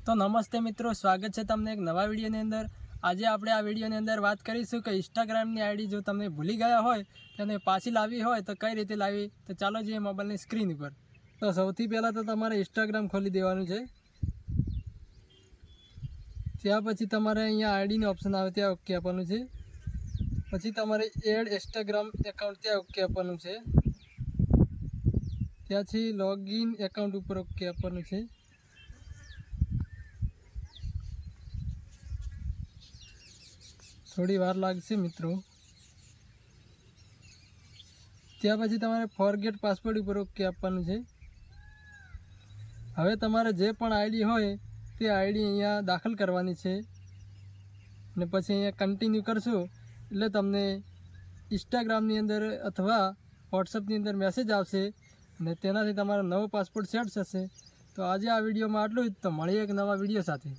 તો નમસ્તે મિત્રો, સ્વાગત છે તમને એક નવા વિડીયોની અંદર। આજે આપણે આ વિડીયોની અંદર વાત કરીશું કે ઇન્સ્ટાગ્રામની આઈડી જો તમે ભૂલી ગયા હોય તેને પાછી લાવવી હોય તો કઈ રીતે લાવવી। તો ચાલો જઈએ મોબાઈલની સ્ક્રીન ઉપર। તો સૌથી પહેલાં તો તમારે ઇન્સ્ટાગ્રામ ખોલી દેવાનું છે। ત્યાં પછી તમારે અહીંયા આઈડીનું ઓપ્શન આવે ત્યાં ઓકે આપવાનું છે। પછી તમારે એડ ઇન્સ્ટાગ્રામ એકાઉન્ટ ત્યાં ઓકે આપવાનું છે। ત્યાંથી લોગિન એકાઉન્ટ ઉપર ઓકે આપવાનું છે। थोड़ी वार लागशे मित्रों। त्या पछी तमारे फॉरगेट पासवर्ड पर ओके आपवानुं छे। हवे तमारे जे पण आईडी होय ते आईडी अहींया दाखल करवानी छे ने पछी अहींया कन्टिन्यू करशो एटले तमने इंस्टाग्रामनी अंदर अथवा व्हाट्सएपनी अंदर मैसेज आवशे अने तेनाथी तमारो नवो पासवर्ड सेट थशे। तो आज आ विडियोमां आटलुं ज। तो मळीए एक नवा विडियो साथे।